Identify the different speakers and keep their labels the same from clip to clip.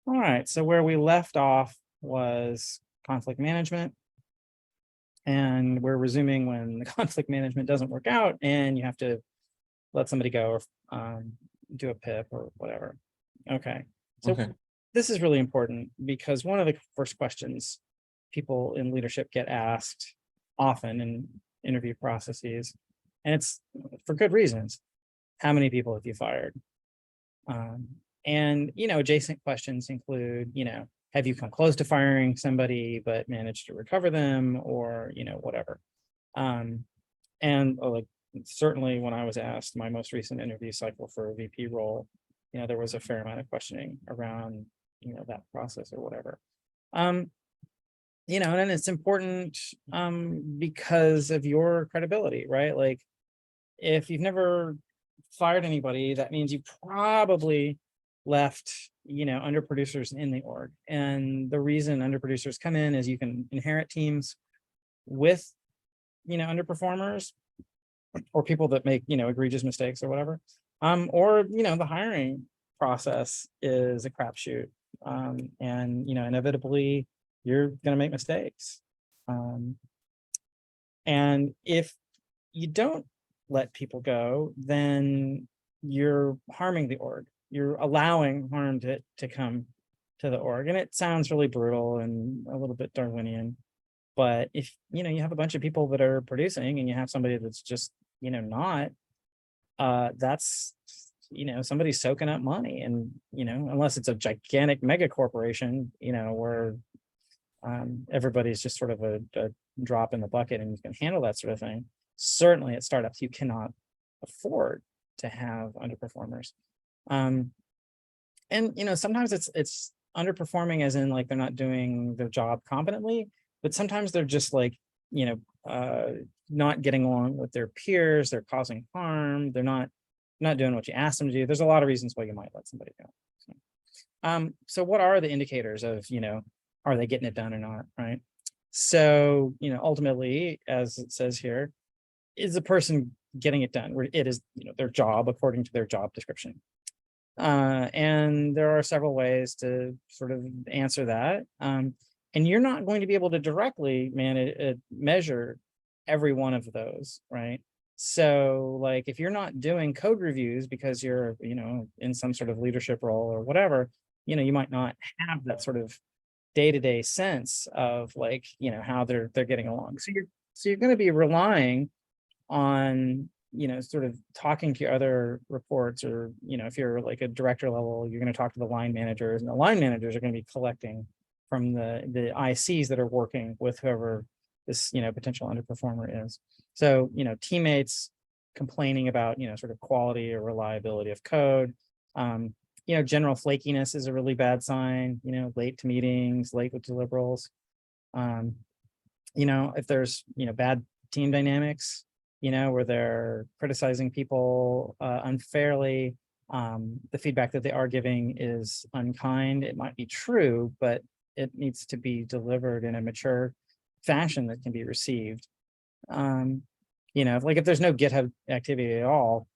Speaker 1: All right, so where we left off was conflict management, and we're resuming when the conflict management doesn't work out and you have to let somebody go or do a PIP or whatever. Okay, so
Speaker 2: Okay.
Speaker 1: this is really important because one of the first questions people in leadership get asked often in interview processes, and it's for good reasons. How many people have you fired? Um, and adjacent questions include, have you come close to firing somebody but managed to recover them, or whatever. Um, and like certainly when I was asked my most recent interview cycle for a VP role, there was a fair amount of questioning around that process or whatever. Um, and it's important because of your credibility, right? Like if you've never fired anybody, that means you probably left, underproducers in the org. And the reason underproducers come in is you can inherit teams with, underperformers or people that make, egregious mistakes or whatever. Or, the hiring process is a crapshoot. And, inevitably you're going to make mistakes. Um, and if you don't let people go, then you're harming the org. You're allowing harm to come to the org. And it sounds really brutal and a little bit Darwinian. But if you have a bunch of people that are producing and you have somebody that's just, not, that's somebody's soaking up money. And unless it's a gigantic mega corporation, where everybody's just sort of a drop in the bucket and you can handle that sort of thing. Certainly at startups, you cannot afford to have underperformers. And sometimes it's underperforming as in like they're not doing their job competently, but sometimes they're just like, not getting along with their peers, they're causing harm, they're not doing what you asked them to do. There's a lot of reasons why you might let somebody go. So what are the indicators of, are they getting it done or not, right? So, ultimately, as it says here, is the person getting it done? Where it is, their job according to their job description. And there are several ways to sort of answer that. And you're not going to be able to directly measure every one of those, right? So, like, if you're not doing code reviews because you're, in some sort of leadership role or whatever, you might not have that sort of day-to-day sense of like, how they're getting along. So you're going to be relying on, sort of talking to your other reports, or, if you're like a director level, you're going to talk to the line managers, and the line managers are going to be collecting from the ICs that are working with whoever this, potential underperformer is. So, teammates complaining about, sort of quality or reliability of code. General flakiness is a really bad sign, late to meetings, late with deliverables. If there's, bad team dynamics, where they're criticizing people unfairly, the feedback that they are giving is unkind. It might be true, but it needs to be delivered in a mature fashion that can be received. Like if there's no GitHub activity at all,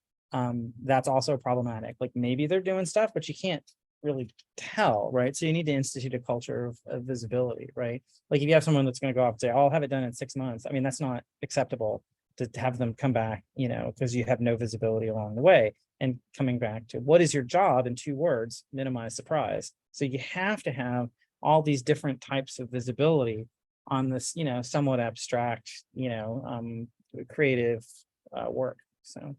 Speaker 1: that's also problematic. Like maybe they're doing stuff, but you can't really tell, right? So you need to institute a culture of visibility, right? Like if you have someone that's going to go off and say, I'll have it done in 6 months. I mean, that's not acceptable to have them come back, because you have no visibility along the way. And coming back to what is your job in 2 words, minimize surprise. So you have to have all these different types of visibility on this, somewhat abstract, creative work. So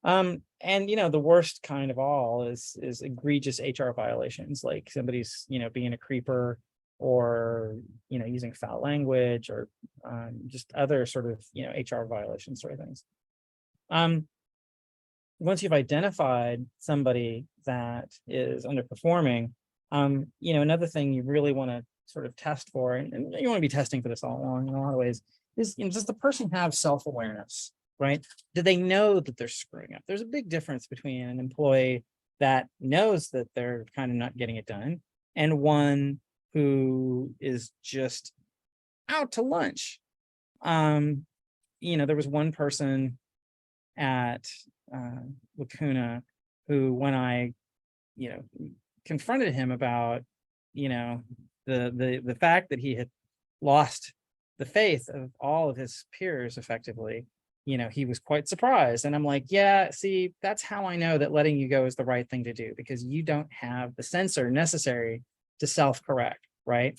Speaker 1: and the worst kind of all is egregious HR violations, like somebody's being a creeper, or using foul language, or just other sort of HR violations sort of things. Once you've identified somebody that is underperforming, another thing you really want to sort of test for, and you want to be testing for this all along in a lot of ways, is does the person have self-awareness, right? Do they know that they're screwing up? There's a big difference between an employee that knows that they're kind of not getting it done and one who is just out to lunch. There was one person at Lacuna who, when I, confronted him about the fact that he had lost the faith of all of his peers effectively, he was quite surprised. And I'm like, yeah, see, that's how I know that letting you go is the right thing to do, because you don't have the sensor necessary to self-correct, right?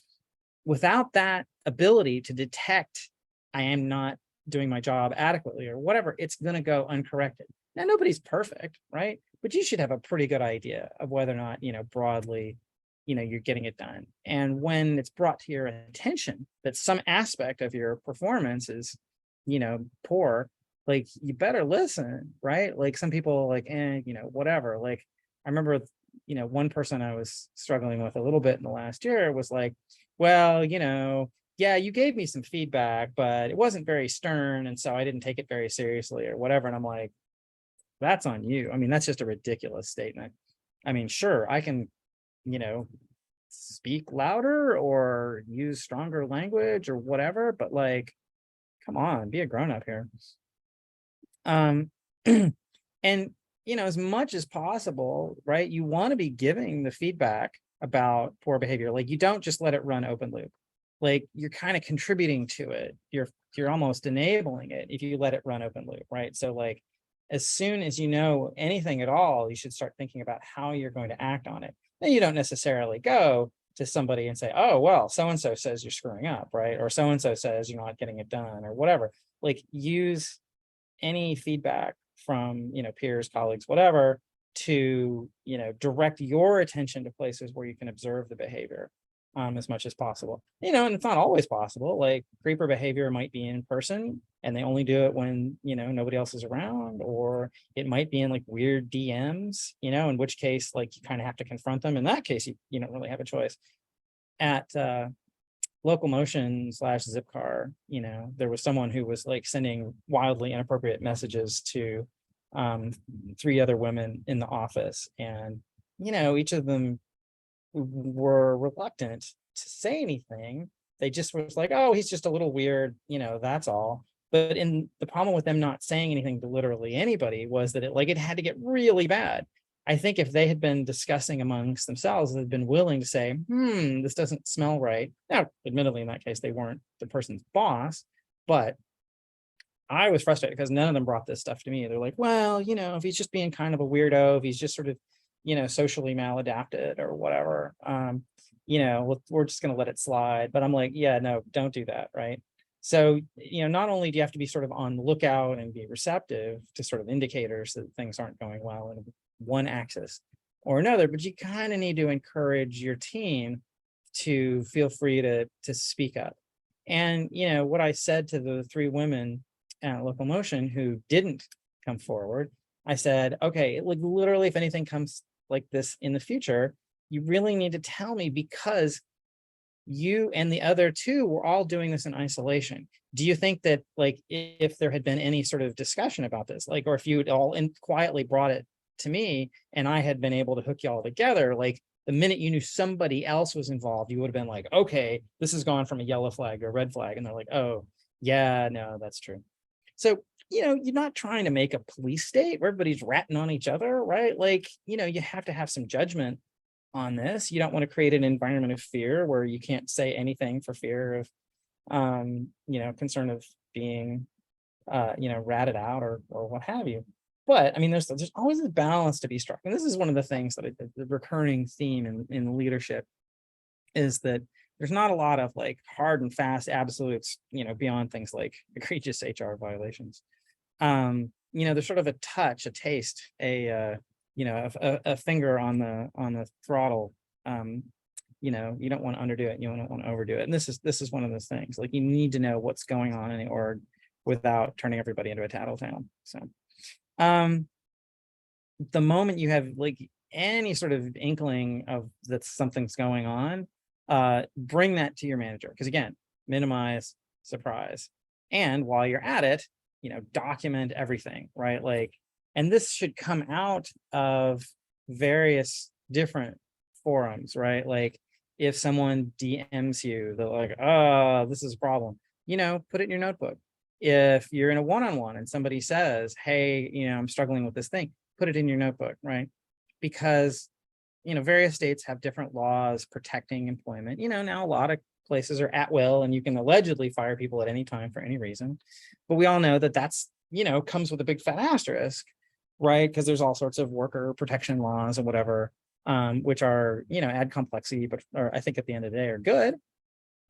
Speaker 1: Without that ability to detect I am not doing my job adequately or whatever, it's going to go uncorrected. Now, nobody's perfect, right? But you should have a pretty good idea of whether or not, broadly, you're getting it done. And when it's brought to your attention that some aspect of your performance is, poor, like, you better listen, right? Like, some people like, whatever. Like, I remember, one person I was struggling with a little bit in the last year was like, well, yeah, you gave me some feedback, but it wasn't very stern. And so I didn't take it very seriously or whatever. And I'm like, that's on you. I mean, that's just a ridiculous statement. I mean, sure, I can, speak louder or use stronger language or whatever, but like, come on, be a grown up here. And, as much as possible, right, you want to be giving the feedback about poor behavior. Like, you don't just let it run open loop. Like, you're kind of contributing to it. You're almost enabling it if you let it run open loop, right? So like, as soon as you know anything at all, you should start thinking about how you're going to act on it. Then you don't necessarily go to somebody and say, oh, well, so-and-so says you're screwing up, right? Or so-and-so says you're not getting it done or whatever. Like, use any feedback from, peers, colleagues, whatever, to, direct your attention to places where you can observe the behavior as much as possible. And it's not always possible. Like, creeper behavior might be in person and they only do it when, nobody else is around, or it might be in like weird DMs, in which case, like, you kind of have to confront them. In that case, you don't really have a choice. At Locomotion / Zipcar, there was someone who was like sending wildly inappropriate messages to 3 other women in the office. And, each of them were reluctant to say anything. They just was like, oh, he's just a little weird, that's all. But in the problem with them not saying anything to literally anybody was that it had to get really bad. I think if they had been discussing amongst themselves, they'd been willing to say, this doesn't smell right. Now, admittedly, in that case, they weren't the person's boss, but I was frustrated because none of them brought this stuff to me. They're like, well, if he's just being kind of a weirdo, if he's just sort of, socially maladapted or whatever, we're just going to let it slide. But I'm like, yeah, no, don't do that. Right. So, not only do you have to be sort of on the lookout and be receptive to sort of indicators that things aren't going well in one axis or another, but you kind of need to encourage your team to feel free to speak up. And, what I said to the 3 women at Locomotion who didn't come forward, I said, okay, like, literally, if anything comes like this in the future, you really need to tell me, because you and the other 2 were all doing this in isolation. Do you think that, like, if there had been any sort of discussion about this, like, or if you'd all quietly brought it to me and I had been able to hook you all together, like, the minute you knew somebody else was involved, you would have been like, okay, this has gone from a yellow flag to a red flag. And they're like, oh, yeah, no, that's true. So, you're not trying to make a police state where everybody's ratting on each other, right? Like, you have to have some judgment on this. You don't want to create an environment of fear where you can't say anything for fear of, concern of being, ratted out or what have you. But I mean, there's always a balance to be struck. And this is one of the things that the recurring theme in leadership is that there's not a lot of like hard and fast absolutes, beyond things like egregious HR violations. There's sort of a touch, a taste, a finger on the throttle. You don't want to underdo it, you don't want to overdo it. And this is one of those things. Like, you need to know what's going on in the org without turning everybody into a tattletale. So the moment you have like any sort of inkling of that something's going on, bring that to your manager, because again, minimize surprise. And while you're at it, document everything, right? Like, and this should come out of various different forums, right? Like, if someone DMs you, they're like, oh, this is a problem, put it in your notebook. If you're in a one-on-one and somebody says, hey, I'm struggling with this thing, put it in your notebook, right? Because various states have different laws protecting employment. Now a lot of places are at will and you can allegedly fire people at any time for any reason. But we all know that that's, comes with a big fat asterisk, right? Because there's all sorts of worker protection laws and whatever, which are, add complexity, but or I think at the end of the day are good.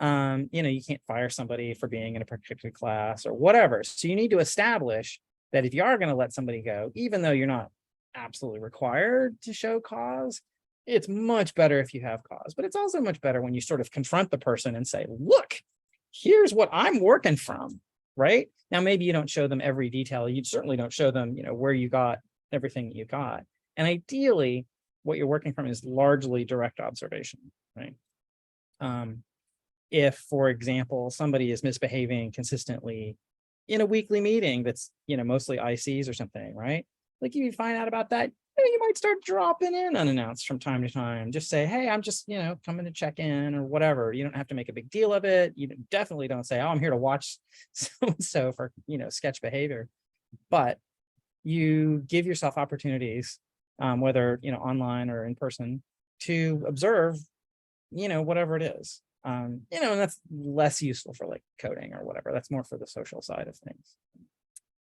Speaker 1: You can't fire somebody for being in a particular class or whatever. So you need to establish that if you are going to let somebody go, even though you're not absolutely required to show cause, it's much better if you have cause. But it's also much better when you sort of confront the person and say, look, here's what I'm working from, right? Now, maybe you don't show them every detail. You certainly don't show them, where you got everything that you got. And ideally, what you're working from is largely direct observation, right? If, for example, somebody is misbehaving consistently in a weekly meeting that's, mostly ICs or something, right? Like if you find out about that, you might start dropping in unannounced from time to time. Just say, hey, I'm just, coming to check in or whatever. You don't have to make a big deal of it. You definitely don't say, oh, I'm here to watch so-and-so for, sketch behavior. But you give yourself opportunities, whether, online or in person, to observe, whatever it is. And that's less useful for like coding or whatever. That's more for the social side of things.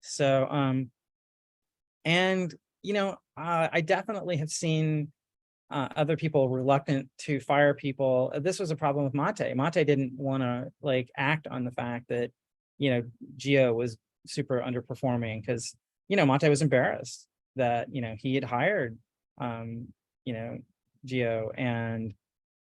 Speaker 1: So, and, I definitely have seen other people reluctant to fire people. This was a problem with Mate. Mate didn't want to like act on the fact that, Geo was super underperforming because, Mate was embarrassed that, he had hired, Geo and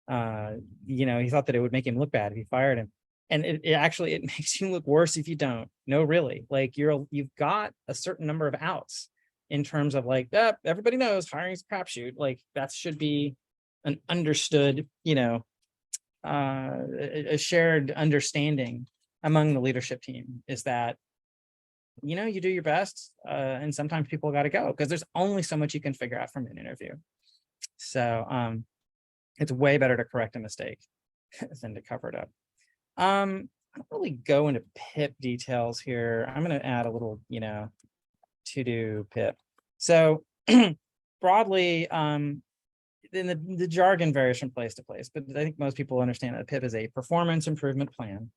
Speaker 1: he thought that it would make him look bad if he fired him. And it actually, it makes you look worse if you don't. No, really, like you've got a certain number of outs in terms of like, everybody knows hiring is a crapshoot. Like that should be an understood, a shared understanding among the leadership team is that, you do your best and sometimes people got to go because there's only so much you can figure out from an interview. So, it's way better to correct a mistake than to cover it up. I don't really go into pip details here. I'm going to add a little, to do pip. So broadly, then the jargon varies from place to place, but I think most people understand that pip is a performance improvement plan.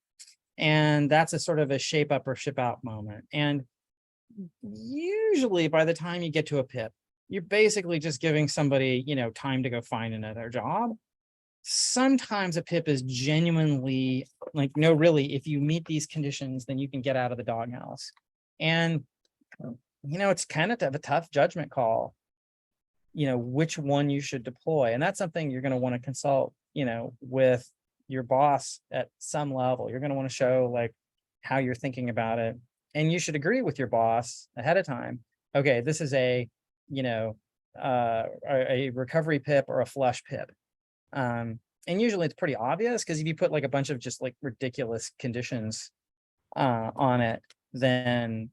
Speaker 1: And that's a sort of a shape up or ship out moment. And usually by the time you get to a pip, you're basically just giving somebody, time to go find another job. Sometimes a pip is genuinely like, no, really, if you meet these conditions, then you can get out of the doghouse. And, it's kind of a tough judgment call, which one you should deploy. And that's something you're going to want to consult, with your boss at some level. You're going to want to show like how you're thinking about it. And you should agree with your boss ahead of time. Okay, this is a recovery pip or a flush pip. And usually it's pretty obvious because if you put like a bunch of just like ridiculous conditions on it, then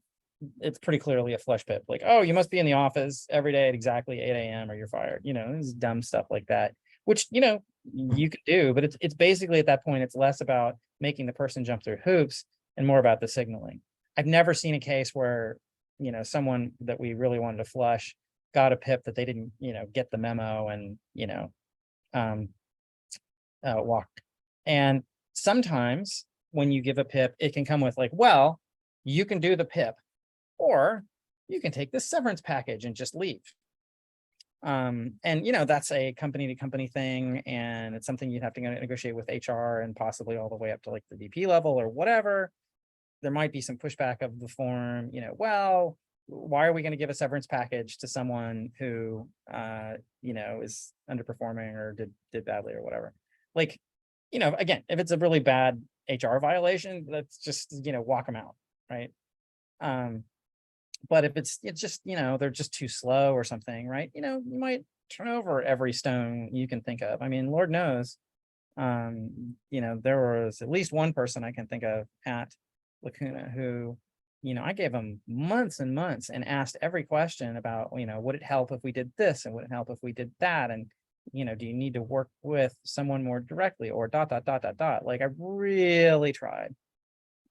Speaker 1: it's pretty clearly a flush pip. Like, oh, you must be in the office every day at exactly 8 a.m. or you're fired. This is dumb stuff like that, which, you could do, but it's basically at that point, it's less about making the person jump through hoops and more about the signaling. I've never seen a case where, someone that we really wanted to flush got a pip that they didn't, get the memo and, walked. And sometimes when you give a pip, it can come with like, well, you can do the pip, or you can take this severance package and just leave. And that's a company to company thing, and it's something you'd have to negotiate with HR and possibly all the way up to like the VP level or whatever. There might be some pushback of the form, well, why are we going to give a severance package to someone who is underperforming or did badly or whatever? Like, again, if it's a really bad HR violation, let's just walk them out, right? But if it's just they're just too slow or something, right? You might turn over every stone you can think of. I mean, Lord knows, there was at least one person I can think of at Lacuna who, I gave him months and months and asked every question about, would it help if we did this and would it help if we did that? And, do you need to work with someone more directly or ... Like I really tried.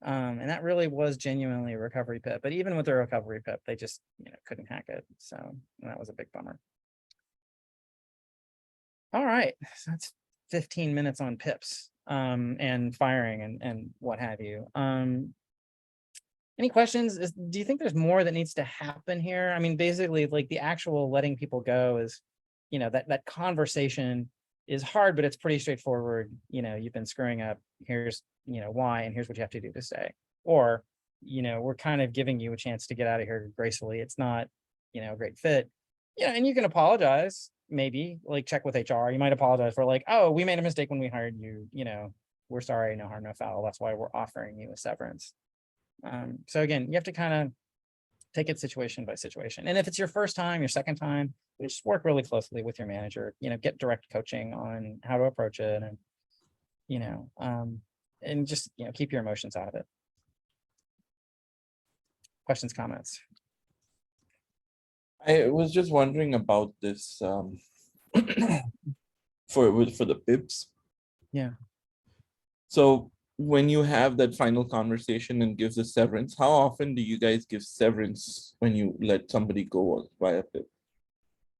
Speaker 1: And that really was genuinely a recovery pip. But even with the recovery pip, they just, couldn't hack it. So that was a big bummer. All right, so that's 15 minutes on pips, and firing and what have you. Any questions? Do you think there's more that needs to happen here? I mean, basically, like the actual letting people go is, that conversation is hard, but it's pretty straightforward. You've been screwing up. Here's, why, and here's what you have to do to stay. Or, we're kind of giving you a chance to get out of here gracefully. It's not, a great fit. And you can apologize, maybe like check with HR. You might apologize for like, oh, we made a mistake when we hired you. We're sorry, no harm, no foul. That's why we're offering you a severance. So again, you have to kind of take it situation by situation. And if it's your first time, your second time, just work really closely with your manager, get direct coaching on how to approach it and just, keep your emotions out of it. Questions, comments?
Speaker 2: I was just wondering about this for the PIPs.
Speaker 1: Yeah.
Speaker 2: So when you have that final conversation and gives a severance, how often do you guys give severance when you let somebody go via PIP?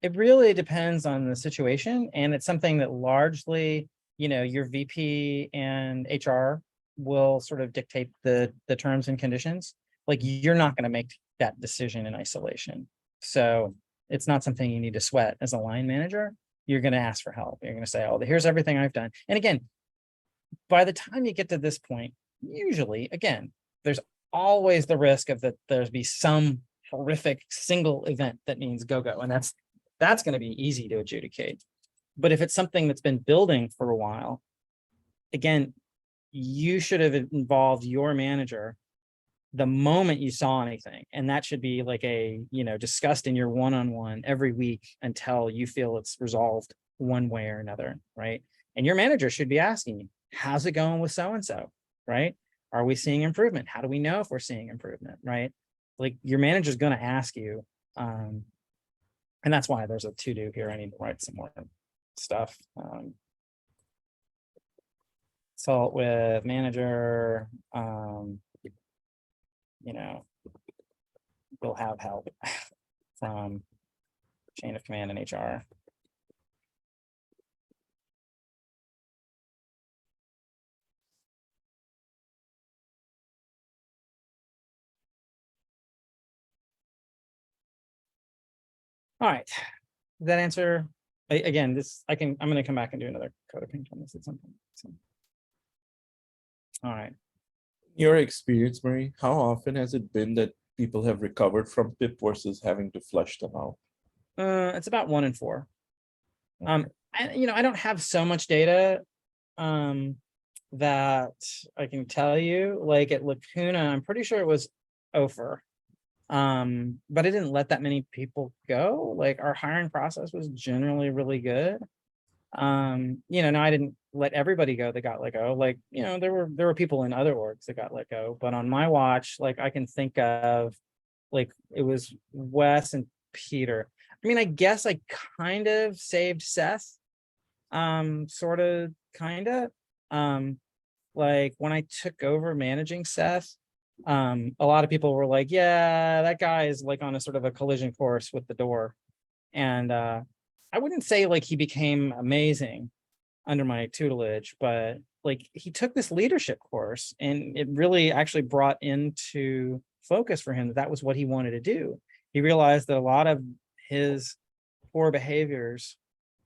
Speaker 1: It really depends on the situation, and it's something that largely, your VP and HR will sort of dictate the terms and conditions. Like you're not going to make that decision in isolation. So it's not something you need to sweat as a line manager. You're going to ask for help. You're going to say, oh, here's everything I've done. And again, by the time you get to this point, usually, again, there's always the risk of that there's be some horrific single event that means go. And that's going to be easy to adjudicate. But if it's something that's been building for a while, again, you should have involved your manager the moment you saw anything. And that should be like discussed in your one-on-one every week until you feel it's resolved one way or another, right? And your manager should be asking you, how's it going with so-and-so, right? Are we seeing improvement? How do we know if we're seeing improvement, right? Like your manager's going to ask you, and that's why there's a to-do here. I need to write some more stuff. Consult with manager, we'll have help from chain of command and HR. All right, does that answer? Again, I'm going to come back and do another code of ping on this at some point. So. All right.
Speaker 2: Your experience, Marie, how often has it been that people have recovered from PIP versus having to flush them out?
Speaker 1: It's about 1 in 4. I don't have so much data that I can tell you. Like at Lacuna, I'm pretty sure it was Ophir. But I didn't let that many people go. Like our hiring process was generally really good. No, I didn't let everybody go that got let go. Like, there were people in other orgs that got let go, but on my watch, like I can think of like it was Wes and Peter. I mean, I guess I kind of saved Seth. Sort of kind of. Like when I took over managing Seth, a lot of people were like, yeah, that guy is like on a sort of a collision course with the door. And I wouldn't say like he became amazing under my tutelage, but like he took this leadership course and it really actually brought into focus for him that was what he wanted to do. He realized that a lot of his poor behaviors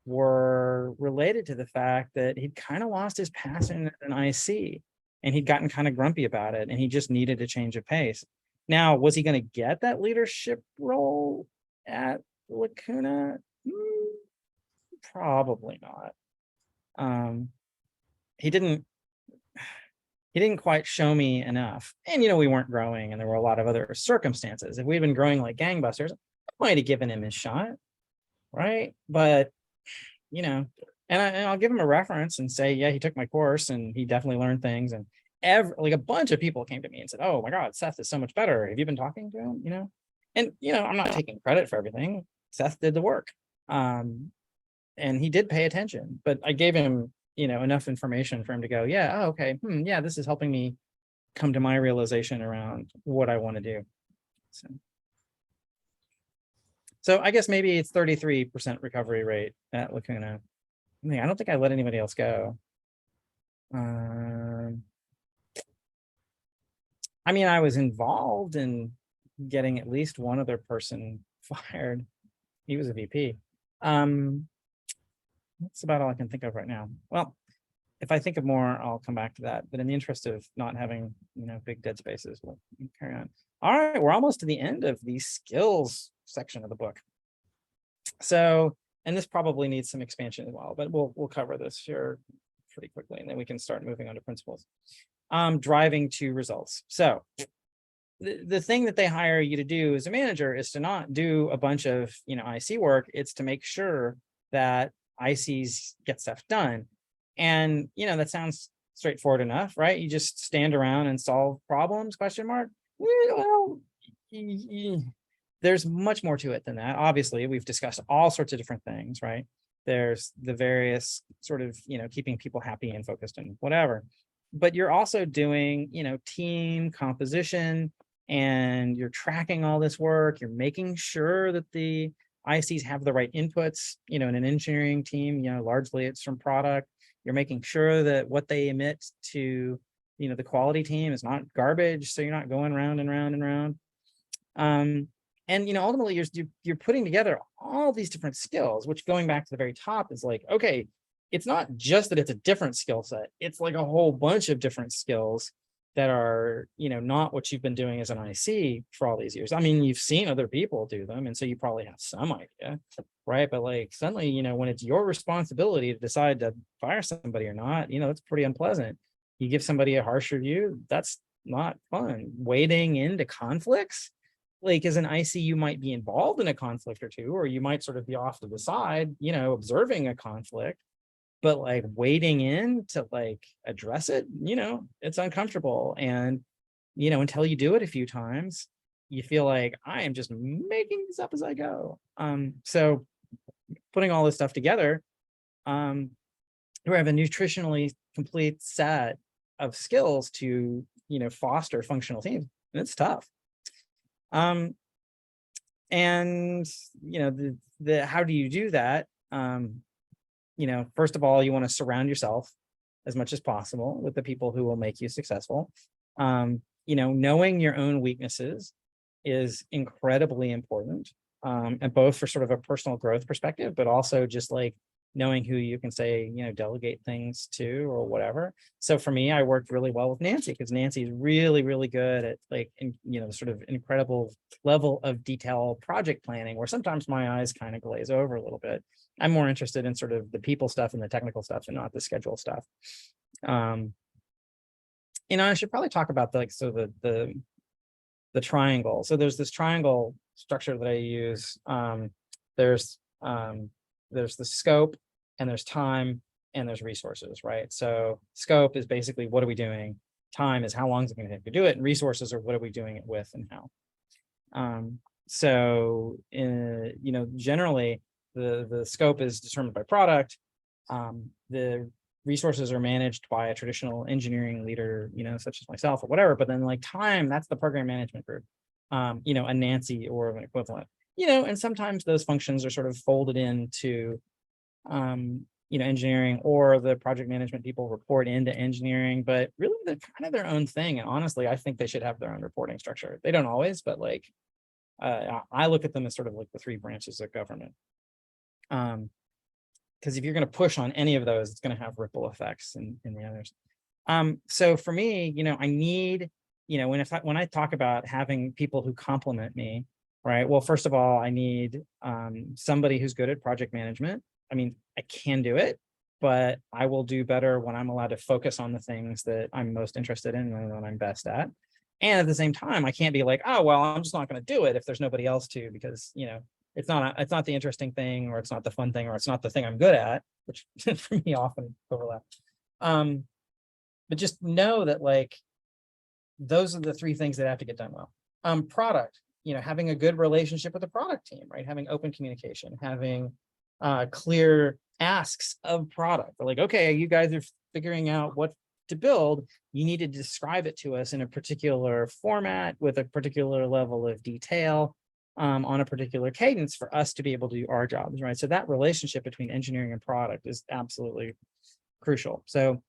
Speaker 1: were related to the fact that he'd kind of lost his passion as an IC and he'd gotten kind of grumpy about it and he just needed a change of pace. Now, was he going to get that leadership role at Lacuna? Probably not. He didn't quite show me enough. And we weren't growing and there were a lot of other circumstances. If we'd been growing like gangbusters, I might have given him his shot, right? But and I'll give him a reference and say, yeah, he took my course and he definitely learned things. And like a bunch of people came to me and said, oh my God, Seth is so much better. Have you been talking to him? And I'm not taking credit for everything. Seth did the work. And he did pay attention, but I gave him, enough information for him to go, yeah, oh, okay. Yeah, this is helping me come to my realization around what I want to do. So I guess maybe it's 33% recovery rate at Lacuna. I don't think I let anybody else go. Um, I mean, I was involved in getting at least one other person fired. He was a VP. That's about all I can think of right now. Well, if I think of more, I'll come back to that. But in the interest of not having, big dead spaces, we'll carry on. All right, we're almost to the end of the skills section of the book. So, and this probably needs some expansion as well, but we'll cover this here pretty quickly, and then we can start moving on to principles. Driving to results. So the thing that they hire you to do as a manager is to not do a bunch of IC work. It's to make sure that ICs get stuff done. And that sounds straightforward enough, right? You just stand around and solve problems, question mark. Well, there's much more to it than that. Obviously, we've discussed all sorts of different things, right? There's the various sort of, keeping people happy and focused and whatever. But you're also doing, team composition, and you're tracking all this work. You're making sure that the ICs have the right inputs, in an engineering team, largely it's from product. You're making sure that what they emit to, the quality team is not garbage. So you're not going round and round and round. And ultimately you're putting together all these different skills, which, going back to the very top, is like, okay, it's not just that it's a different skill set. It's like a whole bunch of different skills that are, not what you've been doing as an IC for all these years. I mean, you've seen other people do them, and so you probably have some idea, right? But like suddenly, when it's your responsibility to decide to fire somebody or not, that's pretty unpleasant. You give somebody a harsh review, that's not fun. Wading into conflicts, like as an IC, you might be involved in a conflict or two, or you might sort of be off to the side, observing a conflict. But like wading in to like address it, it's uncomfortable. And, until you do it a few times, you feel like I am just making this up as I go. So putting all this stuff together, we have a nutritionally complete set of skills to, foster functional teams. And it's tough. And, the how do you do that? First of all, you want to surround yourself as much as possible with the people who will make you successful. Knowing your own weaknesses is incredibly important, and both for sort of a personal growth perspective, but also just like knowing who you can say, delegate things to or whatever. So for me, I worked really well with Nancy, because Nancy is really, really good at like, sort of incredible level of detail project planning, where sometimes my eyes kind of glaze over a little bit. I'm more interested in sort of the people stuff and the technical stuff, and not the schedule stuff. I should probably talk about the triangle. So there's this triangle structure that I use. There's the scope, and there's time, and there's resources, right? So scope is basically, what are we doing? Time is how long is it going to take to do it? And resources are, what are we doing it with and how? Generally the scope is determined by product. The resources are managed by a traditional engineering leader, such as myself or whatever. But then like time, that's the program management group, a Nancy or an equivalent. And sometimes those functions are sort of folded into, engineering, or the project management people report into engineering, but really they're kind of their own thing. And honestly, I think they should have their own reporting structure. They don't always, but like, I look at them as sort of like the three branches of government. Because if you're going to push on any of those, it's going to have ripple effects in the others. So for me, I need, when I talk about having people who complement me, right? Well, first of all, I need somebody who's good at project management. I mean, I can do it, but I will do better when I'm allowed to focus on the things that I'm most interested in and that I'm best at. And at the same time, I can't be like, oh, well, I'm just not going to do it if there's nobody else to, because, it's not the interesting thing, or it's not the fun thing, or it's not the thing I'm good at, which for me often overlap. But just know that like, those are the three things that have to get done well. Product, having a good relationship with the product team, right? Having open communication, having clear asks of product. They're like, okay, you guys are figuring out what to build. You need to describe it to us in a particular format with a particular level of detail. on a particular cadence for us to be able to do our jobs, right? So that relationship between engineering and product is absolutely crucial. So,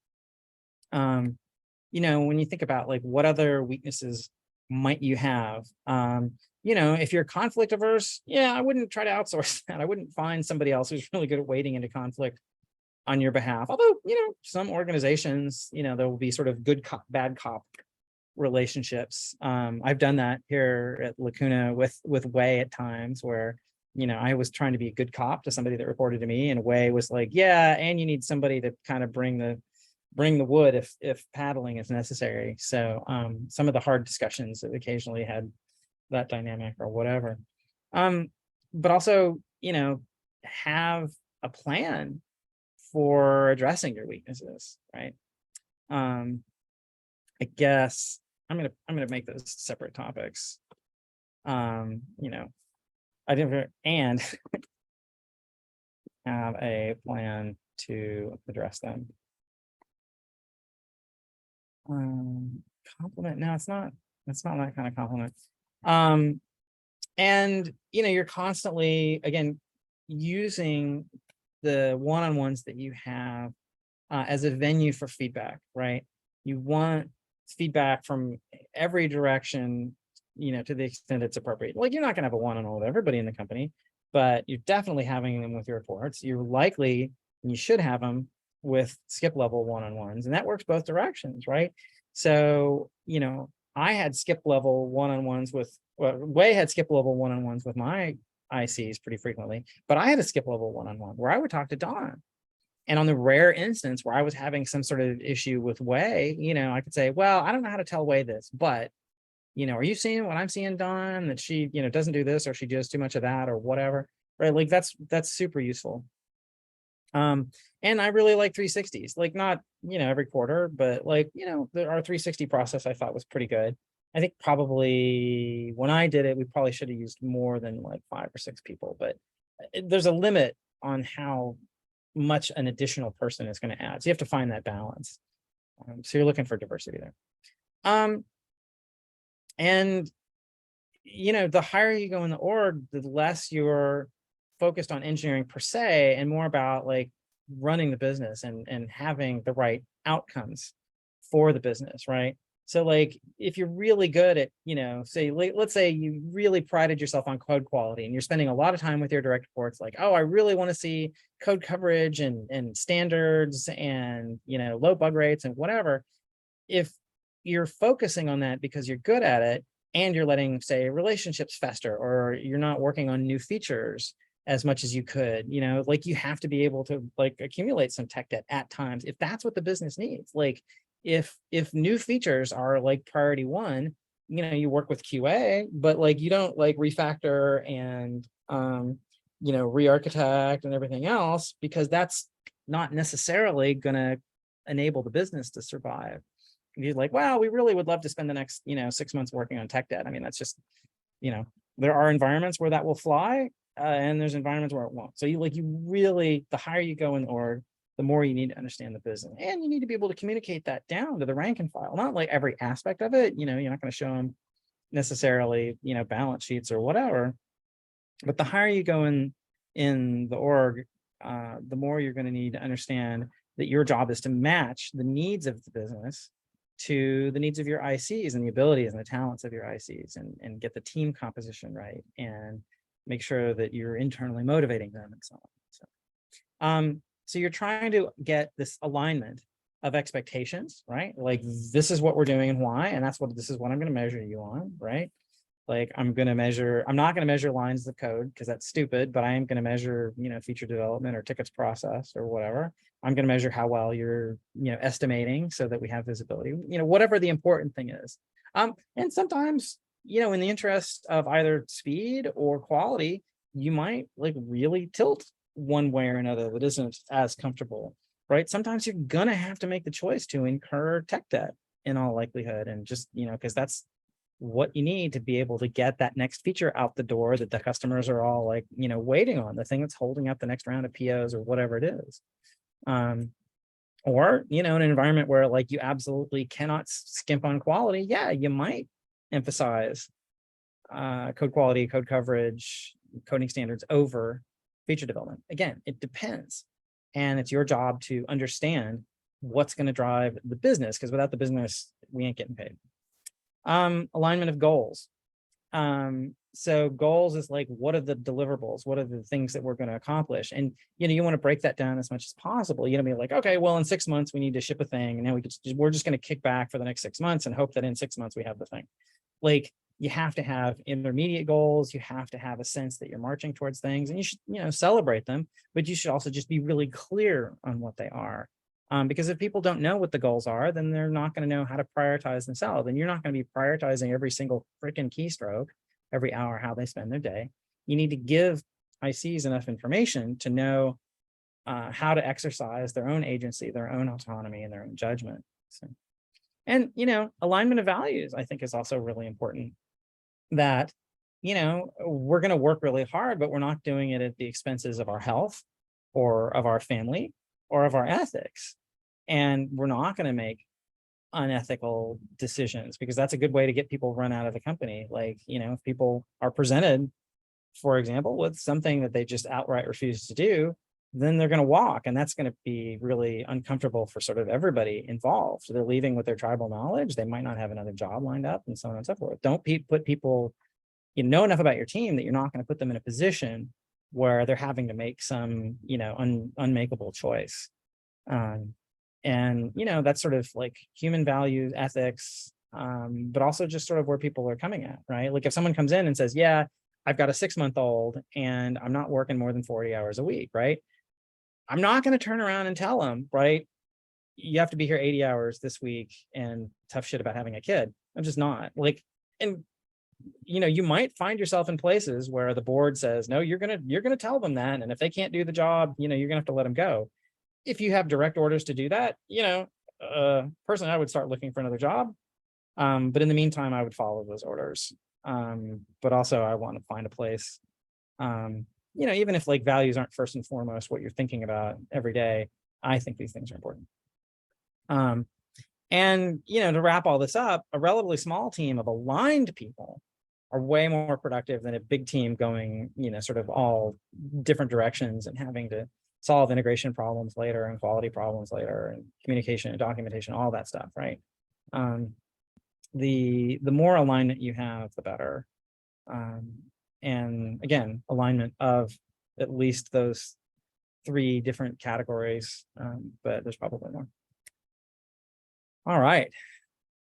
Speaker 1: you know, when you think about like what other weaknesses might you have, you know, if you're conflict averse, yeah, I wouldn't try to outsource that. I wouldn't find somebody else who's really good at wading into conflict on your behalf. Although, you know, some organizations, you know, there will be sort of good cop, bad cop relationships. I've done that here at Lacuna with Way at times where, you know, I was trying to be a good cop to somebody that reported to me, and Way was like, yeah, and you need somebody to kind of bring the wood if paddling is necessary. So some of the hard discussions that occasionally had that dynamic or whatever. But also, you know, have a plan for addressing your weaknesses, right? I guess I'm gonna make those separate topics. You know, I didn't and have a plan to address them. Compliment. No, it's not that kind of compliment. And you know, you're constantly again using the one-on-ones that you have as a venue for feedback, right? You want feedback from every direction, you know, to the extent it's appropriate. Like you're not going to have a one-on-one with everybody in the company, but you're definitely having them with your reports. You're likely, and you should have them with skip level one-on-ones, and that works both directions, right? So, you know, I had skip level one-on-ones with, well, Way had skip level one-on-ones with my ICs pretty frequently, but I had a skip level one-on-one where I would talk to Don. And on the rare instance where I was having some sort of issue with Way, you know, I could say, well, I don't know how to tell Way this, but, you know, are you seeing what I'm seeing, Don, that she, you know, doesn't do this, or she does too much of that or whatever, right? Like that's super useful. And I really like 360s, like not, you know, every quarter, but like, you know, our 360 process I thought was pretty good. I think probably when I did it, we probably should have used more than like 5 or 6 people, but there's a limit on how much an additional person is going to add. So you have to find that balance. So you're looking for diversity there. And, you know, the higher you go in the org, the less you're focused on engineering per se, and more about like running the business and having the right outcomes for the business, right? So like if you're really good at, you know, say, let's say you really prided yourself on code quality and you're spending a lot of time with your direct reports, like, oh, I really want to see code coverage and standards and, you know, low bug rates and whatever. If you're focusing on that because you're good at it and you're letting, say, relationships fester, or you're not working on new features as much as you could, you know, like you have to be able to like accumulate some tech debt at times if that's what the business needs. Like if new features are like priority one, you know, you work with QA, but like you don't like refactor and you know, re-architect and everything else, because that's not necessarily gonna enable the business to survive. You're like, well, we really would love to spend the next, you know, 6 months working on tech debt. I mean, that's just, you know, there are environments where that will fly, and there's environments where it won't. So you really, the higher you go in the org, the more you need to understand the business, and you need to be able to communicate that down to the rank and file. Not like every aspect of it, you know, you're not going to show them necessarily, you know, balance sheets or whatever, but the higher you go in the org, the more you're going to need to understand that your job is to match the needs of the business to the needs of your ICs and the abilities and the talents of your ICs, and get the team composition right and make sure that you're internally motivating them and so on. So you're trying to get this alignment of expectations, right? Like this is what we're doing and why, and this is what I'm going to measure you on, right? Like I'm not going to measure lines of code because that's stupid, but I am going to measure, you know, feature development or tickets processed or whatever. I'm going to measure how well you're, you know, estimating so that we have visibility, you know, whatever the important thing is. And sometimes, you know, in the interest of either speed or quality, you might like really tilt one way or another that isn't as comfortable, right? Sometimes you're going to have to make the choice to incur tech debt in all likelihood, and just, you know, because that's what you need to be able to get that next feature out the door that the customers are all like, you know, waiting on, the thing that's holding up the next round of POs or whatever it is. Or, you know, in an environment where like you absolutely cannot skimp on quality, yeah, you might emphasize code quality, code coverage, coding standards over feature development. Again, it depends. And it's your job to understand what's going to drive the business, because without the business, we ain't getting paid. Alignment of goals. So goals is like, what are the deliverables? What are the things that we're going to accomplish? And, you want to break that down as much as possible. You know, be like, okay, well, in 6 months, we need to ship a thing. And then we're just going to kick back for the next 6 months and hope that in 6 months we have the thing. Like, you have to have intermediate goals. You have to have a sense that you're marching towards things, and you should, celebrate them, but you should also just be really clear on what they are. Because if people don't know what the goals are, then they're not going to know how to prioritize themselves. And you're not going to be prioritizing every single freaking keystroke, every hour, how they spend their day. You need to give ICs enough information to know how to exercise their own agency, their own autonomy, and their own judgment. So, and, alignment of values, I think, is also really important. That, we're going to work really hard, but we're not doing it at the expenses of our health or of our family or of our ethics. And we're not going to make unethical decisions, because that's a good way to get people run out of the company. Like, if people are presented, for example, with something that they just outright refuse to do, then they're going to walk, and that's going to be really uncomfortable for sort of everybody involved. So they're leaving with their tribal knowledge. They might not have another job lined up, and so on and so forth. Don't put people, enough about your team that you're not going to put them in a position where they're having to make some, unmakeable choice. And that's sort of like human values, ethics, but also just sort of where people are coming at, right? Like, if someone comes in and says, yeah, I've got a 6-month-old and I'm not working more than 40 hours a week, right? I'm not going to turn around and tell them, right, you have to be here 80 hours this week and tough shit about having a kid. I'm just not. Like, and you might find yourself in places where the board says, no, you're gonna tell them that, and if they can't do the job, you're gonna have to let them go. If you have direct orders to do that, personally, I would start looking for another job. But in the meantime, I would follow those orders. But also, I want to find a place, even if like values aren't first and foremost what you're thinking about every day, I think these things are important. And to wrap all this up, a relatively small team of aligned people are way more productive than a big team going, sort of all different directions and having to solve integration problems later and quality problems later and communication and documentation, all that stuff, right? The more alignment you have, the better. And again, alignment of at least those 3 different categories, but there's probably more. All right.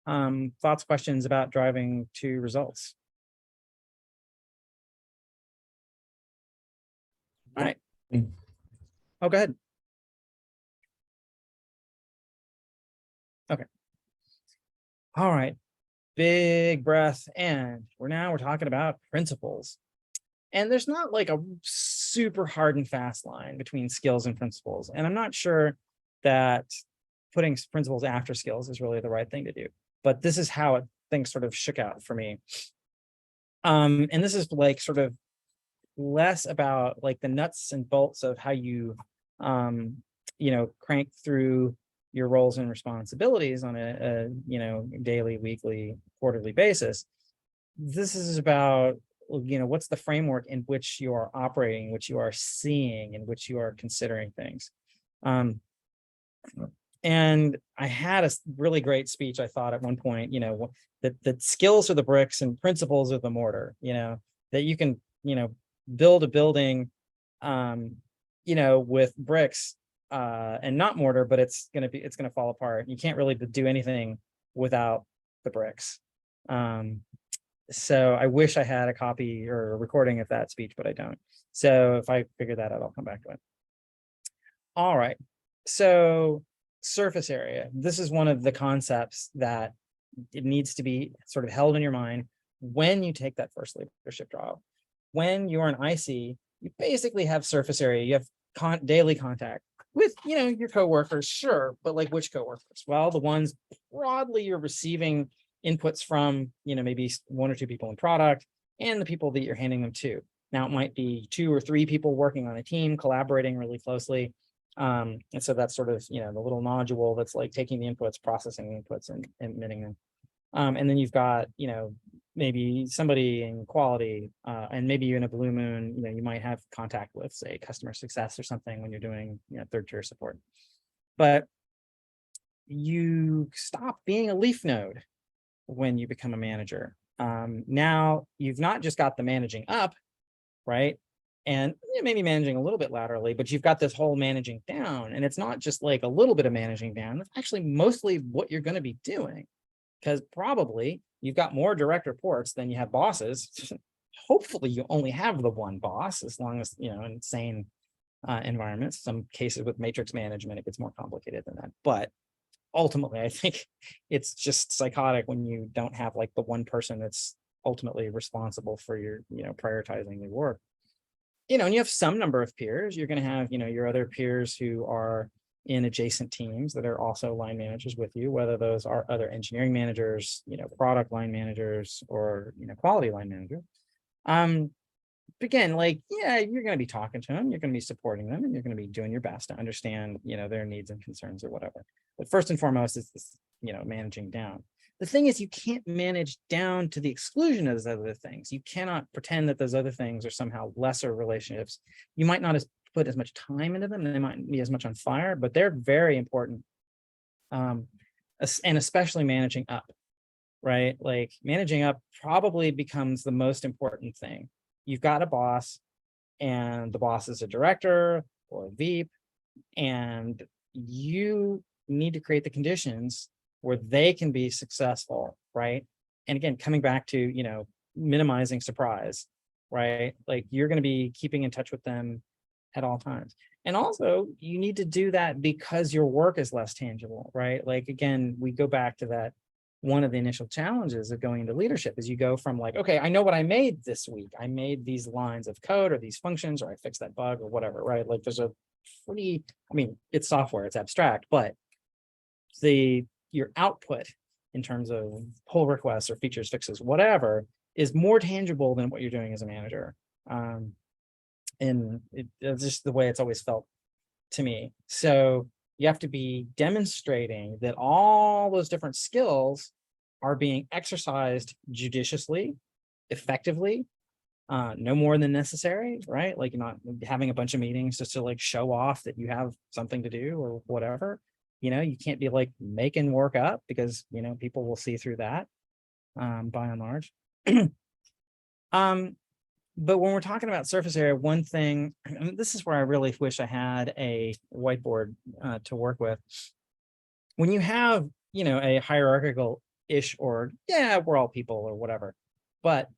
Speaker 1: Thoughts, questions about driving to results? All right. Oh, go ahead. Okay. All right. Big breath. And we're talking about principles. And there's not like a super hard and fast line between skills and principles. And I'm not sure that putting principles after skills is really the right thing to do. But this is how things sort of shook out for me. And this is like sort of less about like the nuts and bolts of how you crank through your roles and responsibilities on a daily, weekly, quarterly basis. This is about what's the framework in which you are operating, which you are seeing, in which you are considering things. And I had a really great speech, I thought, at one point, that skills are the bricks and principles are the mortar, that you can, build a building, with bricks and not mortar, but it's going to fall apart. You can't really do anything without the bricks. So I wish I had a copy or a recording of that speech, but I don't. So if I figure that out, I'll come back to it. All right. So surface area. This is one of the concepts that it needs to be sort of held in your mind when you take that first leadership job. When you're an IC, you basically have surface area. You have daily contact with, your coworkers, sure, but like which coworkers? Well, the ones broadly you're receiving inputs from, maybe 1 or 2 people in product and the people that you're handing them to. Now, it might be 2 or 3 people working on a team, collaborating really closely. And so that's sort of, the little nodule that's like taking the inputs, processing the inputs and emitting them. And then you've got, maybe somebody in quality, and maybe you're in a blue moon, you might have contact with, say, customer success or something when you're doing, third tier support. But you stop being a leaf node when you become a manager. Now you've not just got the managing up, right? And maybe managing a little bit laterally, but you've got this whole managing down. And it's not just like a little bit of managing down, it's actually mostly what you're going to be doing. Because probably you've got more direct reports than you have bosses. Hopefully you only have the one boss, as long as, in sane environments. Some cases with matrix management, it gets more complicated than that. But ultimately, I think it's just psychotic when you don't have like the one person that's ultimately responsible for your, prioritizing the work. And you have some number of peers. You're going to have, your other peers who are in adjacent teams that are also line managers with you, whether those are other engineering managers, product line managers, or, quality line managers. Again, like, yeah, you're going to be talking to them, you're going to be supporting them, and you're going to be doing your best to understand, their needs and concerns or whatever. But first and foremost is this, managing down. The thing is, you can't manage down to the exclusion of those other things. You cannot pretend that those other things are somehow lesser relationships. You might not put as much time into them, they might be as much on fire, but they're very important. And especially managing up, right? Like managing up probably becomes the most important thing. You've got a boss, and the boss is a director or a VP, and you need to create the conditions where they can be successful, right? And again, coming back to, minimizing surprise, right? Like you're going to be keeping in touch with them at all times. And also you need to do that because your work is less tangible, right? Like, again, we go back to that. One of the initial challenges of going into leadership is you go from like, okay, I know what I made this week. I made these lines of code or these functions, or I fixed that bug or whatever, right? Like there's a pretty, it's software, it's abstract, but your output in terms of pull requests or features, fixes, whatever, is more tangible than what you're doing as a manager. And it's just the way it's always felt to me. So you have to be demonstrating that all those different skills are being exercised judiciously, effectively, no more than necessary, right? Like you're not having a bunch of meetings just to like show off that you have something to do or whatever. You can't be like making work up, because, people will see through that, by and large. But when we're talking about surface area, one thing, this is where I really wish I had a whiteboard to work with. When you have, a hierarchical-ish org, yeah, we're all people or whatever, but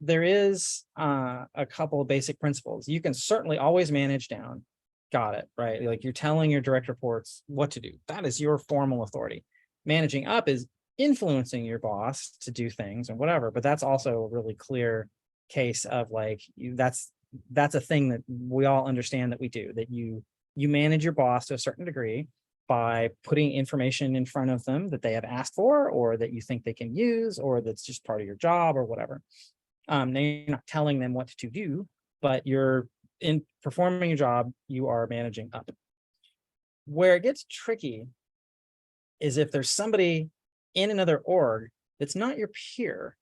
Speaker 1: there is a couple of basic principles. You can certainly always manage down. Got it, right? Like you're telling your direct reports what to do. That is your formal authority. Managing up is influencing your boss to do things and whatever, but that's also a really clear case of like, that's a thing that we all understand that we do, that you manage your boss to a certain degree by putting information in front of them that they have asked for, or that you think they can use, or that's just part of your job or whatever. Now you're not telling them what to do, but you're in performing your job, you are managing up. Where it gets tricky is if there's somebody in another org that's not your peer,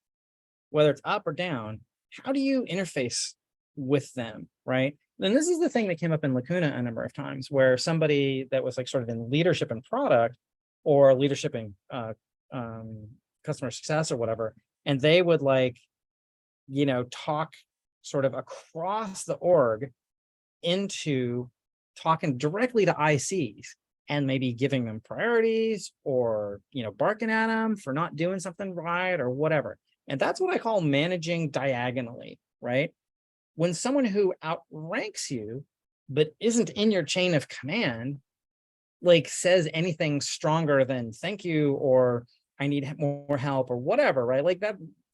Speaker 1: whether it's up or down, how do you interface with them, right? And this is the thing that came up in Lacuna a number of times, where somebody that was like sort of in leadership and product, or leadership in customer success or whatever, and they would like, talk sort of across the org into talking directly to ICs and maybe giving them priorities, or, barking at them for not doing something right or whatever. And that's what I call managing diagonally, right? When someone who outranks you, but isn't in your chain of command, like says anything stronger than thank you, or I need more help or whatever, right? Like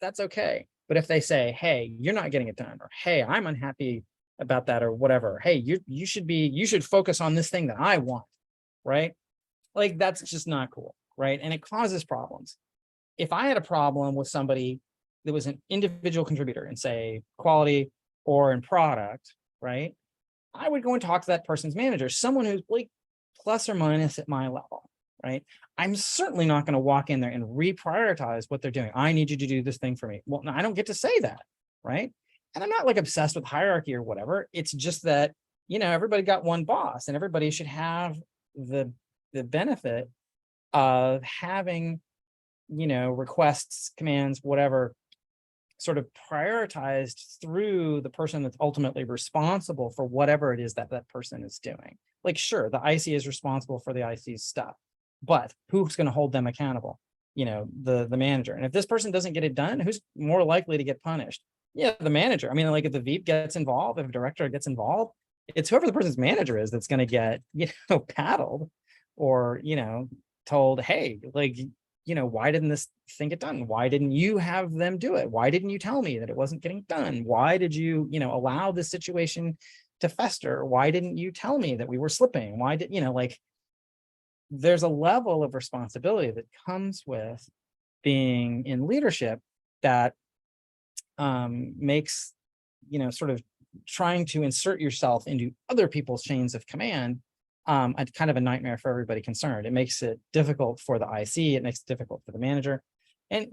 Speaker 1: that's okay. But if they say, hey, you're not getting it done, or hey, I'm unhappy about that, or whatever, hey, you should focus on this thing that I want, right? Like that's just not cool, right? And it causes problems. If I had a problem with somebody that was an individual contributor in, say, quality or in product, right, I would go and talk to that person's manager, someone who's like plus or minus at my level, right? I'm certainly not going to walk in there and reprioritize what they're doing. I need you to do this thing for me. Well, no, I don't get to say that, right? And I'm not like obsessed with hierarchy or whatever. It's just that, everybody got one boss, and everybody should have the benefit of having, requests, commands, whatever, sort of prioritized through the person that's ultimately responsible for whatever it is that that person is doing. Like, sure, the IC is responsible for the IC's stuff, but who's going to hold them accountable? The manager. And if this person doesn't get it done, who's more likely to get punished? Yeah, the manager. I mean, like if the VP gets involved, if a director gets involved, it's whoever the person's manager is that's going to get, paddled or, told, hey, like, why didn't this thing get done? Why didn't you have them do it? Why didn't you tell me that it wasn't getting done? Why did you, allow this situation to fester? Why didn't you tell me that we were slipping? Why did, like, there's a level of responsibility that comes with being in leadership that makes, sort of trying to insert yourself into other people's chains of command a kind of a nightmare for everybody concerned. It makes it difficult for the IC. It makes it difficult for the manager. And,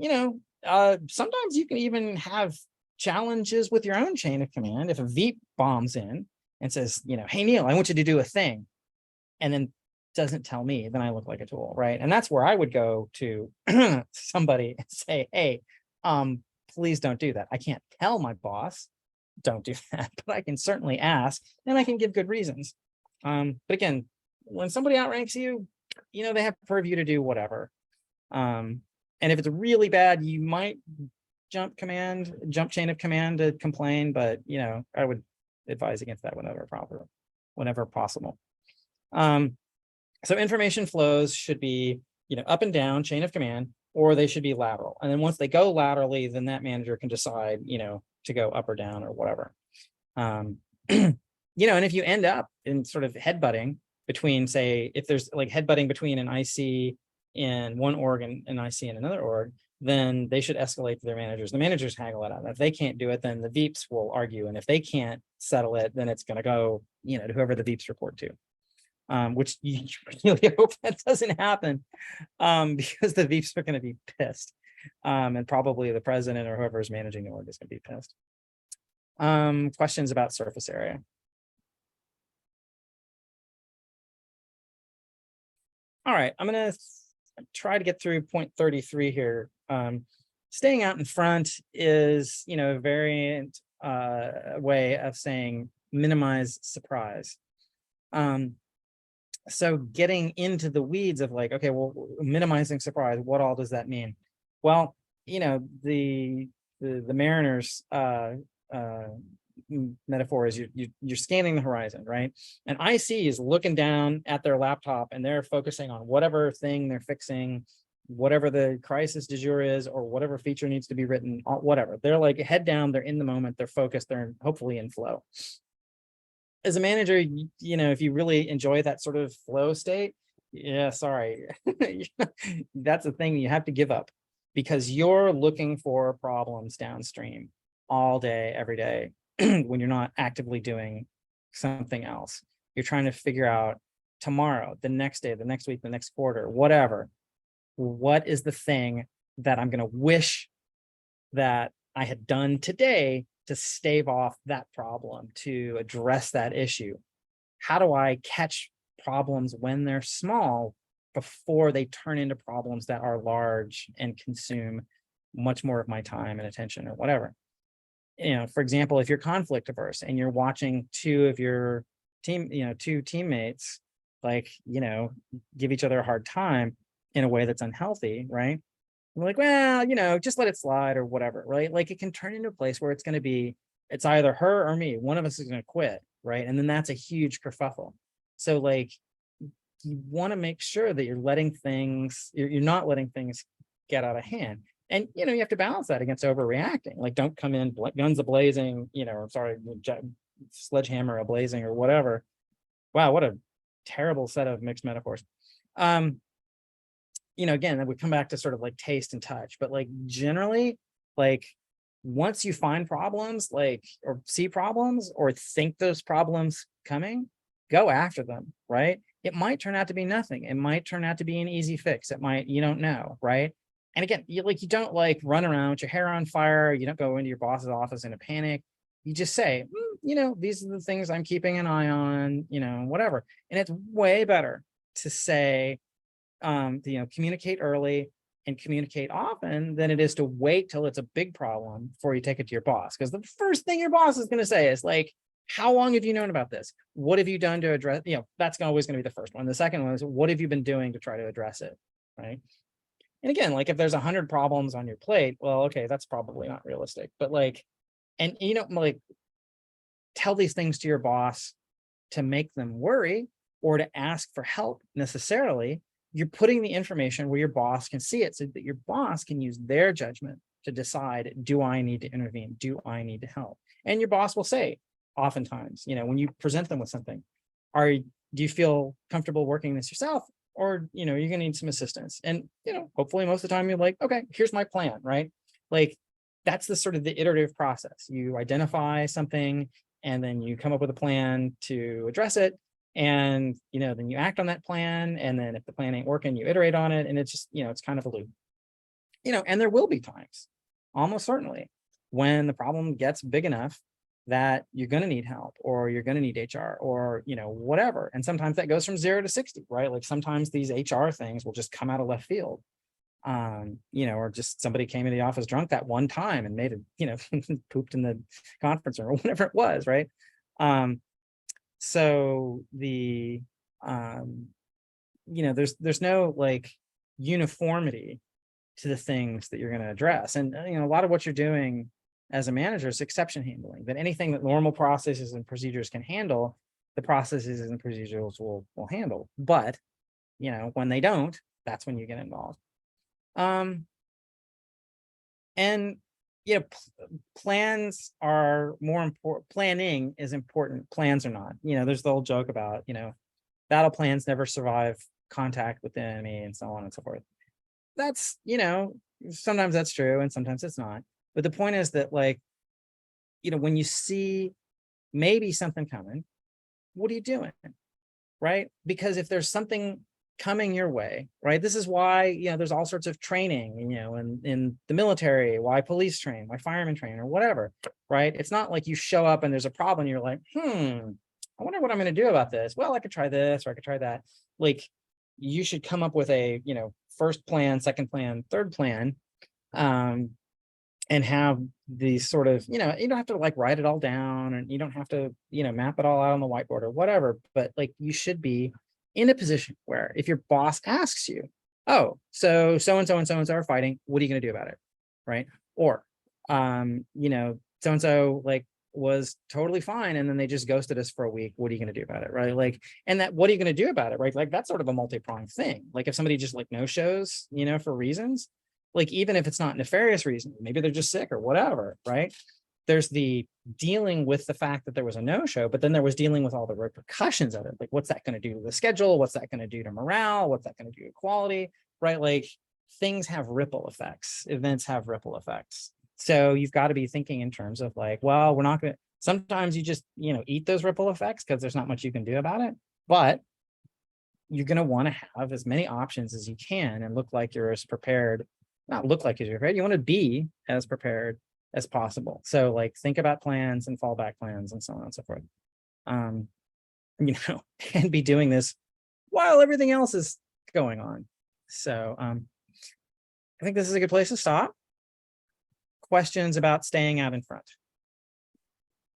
Speaker 1: sometimes you can even have challenges with your own chain of command. If a VP bombs in and says, hey, Neil, I want you to do a thing, and then doesn't tell me, then I look like a tool, right? And that's where I would go to somebody and say, hey, please don't do that. I can't tell my boss, don't do that, but I can certainly ask, and I can give good reasons. But again, when somebody outranks you, they have purview to do whatever. And if it's really bad, you might jump chain of command to complain, but I would advise against that whenever possible. So information flows should be, up and down chain of command, or they should be lateral. And then once they go laterally, then that manager can decide, to go up or down or whatever. And if you end up in sort of headbutting between, say, if there's like headbutting between an IC in one org and an IC in another org, then they should escalate to their managers. The managers haggle it out. If they can't do it, then the VPs will argue. And if they can't settle it, then it's going to go, to whoever the VPs report to. Which you really hope that doesn't happen, because the VPs are going to be pissed. And probably the president or whoever is managing the org is going to be pissed. Questions about surface area? All right, I'm going to try to get through point 33 here. Staying out in front is, a variant way of saying minimize surprise. So getting into the weeds of like, okay, well, minimizing surprise, what all does that mean? Well, the Mariners metaphor is you're scanning the horizon, right? And IC is looking down at their laptop and they're focusing on whatever thing they're fixing, whatever the crisis du jour is, or whatever feature needs to be written, whatever. They're like head down, they're in the moment, they're focused, they're hopefully in flow. As a manager, if you really enjoy that sort of flow state, yeah, sorry, that's a thing you have to give up, because you're looking for problems downstream all day, every day, when you're not actively doing something else. You're trying to figure out tomorrow, the next day, the next week, the next quarter, whatever. What is the thing that I'm going to wish that I had done today to stave off that problem, to address that issue? How do I catch problems when they're small before they turn into problems that are large and consume much more of my time and attention or whatever? For example, if you're conflict averse and you're watching two of your two teammates, like, give each other a hard time in a way that's unhealthy, right? I'm like, well, just let it slide or whatever, right? Like it can turn into a place where it's either her or me. One of us is going to quit, right? And then that's a huge kerfuffle. So like, you want to make sure that you're not letting things get out of hand. And, you have to balance that against overreacting. Like, don't come in guns a-blazing, sledgehammer a-blazing or whatever. Wow, what a terrible set of mixed metaphors. Again, we come back to sort of like taste and touch, but like generally, like once you find problems, like, or see problems or think those problems coming, go after them, right? It might turn out to be nothing. It might turn out to be an easy fix. It might, you don't know, right? And again, you don't like run around with your hair on fire. You don't go into your boss's office in a panic. You just say, these are the things I'm keeping an eye on, whatever. And it's way better to say, communicate early and communicate often than it is to wait till it's a big problem before you take it to your boss. Because the first thing your boss is going to say is like, how long have you known about this? What have you done to address, that's always going to be the first one. The second one is, what have you been doing to try to address it, right? And again, like if there's 100 problems on your plate, well, okay, that's probably not realistic. But like, and like tell these things to your boss to make them worry or to ask for help necessarily. You're putting the information where your boss can see it so that your boss can use their judgment to decide, do I need to intervene? Do I need to help? And your boss will say, oftentimes, when you present them with something, do you feel comfortable working this yourself? Or, you're gonna need some assistance. And, hopefully most of the time you're like, okay, here's my plan, right? Like that's the sort of the iterative process. You identify something and then you come up with a plan to address it. And, then you act on that plan. And then if the plan ain't working, you iterate on it. And it's just, it's kind of a loop, and there will be times, almost certainly, when the problem gets big enough that you're going to need help or you're going to need HR or, whatever. And sometimes that goes from 0 to 60, right? Like sometimes these HR things will just come out of left field. Or just somebody came into the office drunk that one time and made it, pooped in the conference room or whatever it was, right? So the, there's no like uniformity to the things that you're going to address. And, a lot of what you're doing as a manager is exception handling, that anything that normal processes and procedures can handle, the processes and procedures will handle. But, when they don't, that's when you get involved. And plans are more important. Planning is important. Plans are not. There's the old joke about, battle plans never survive contact with the enemy and so on and so forth. That's, sometimes that's true and sometimes it's not. But the point is that like, when you see maybe something coming, what are you doing? Right? Because if there's something coming your way, right? This is why, there's all sorts of training, in the military, why police train, why firemen train or whatever, right? It's not like you show up and there's a problem and you're like, I wonder what I'm going to do about this. Well, I could try this or I could try that. Like you should come up with a, first plan, second plan, third plan, and have these sort of, you don't have to like write it all down and you don't have to, map it all out on the whiteboard or whatever, but like you should be in a position where if your boss asks you, oh, so-and-so and so-and-so are fighting, what are you going to do about it? Right. Or, so-and-so like was totally fine. And then they just ghosted us for a week. What are you going to do about it? Right. Like, and that, what are you going to do about it? Right. Like that's sort of a multi-pronged thing. Like if somebody just like no shows, for reasons, like, even if it's not nefarious reason, maybe they're just sick or whatever. Right. There's the dealing with the fact that there was a no-show, but then there was dealing with all the repercussions of it. Like, what's that going to do to the schedule? What's that going to do to morale? What's that going to do to quality? Right? Like things have ripple effects. Events have ripple effects. So you've got to be thinking in terms of like, well, we're not going to, sometimes you just, eat those ripple effects because there's not much you can do about it. But you're going to want to have as many options as you can and look like you're as prepared, not look like you're prepared. You want to be as prepared as possible. So like think about plans and fallback plans and so on and so forth. And be doing this while everything else is going on. So I think this is a good place to stop. Questions about staying out in front?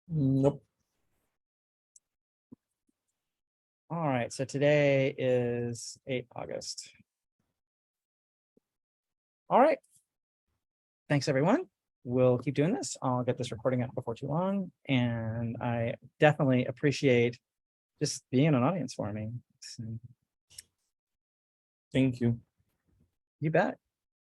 Speaker 2: Nope.
Speaker 1: All right, so today is 8 August. All right. Thanks, everyone. We'll keep doing this. I'll get this recording up before too long. And I definitely appreciate just being an audience for me. So,
Speaker 2: Thank you.
Speaker 1: you bet.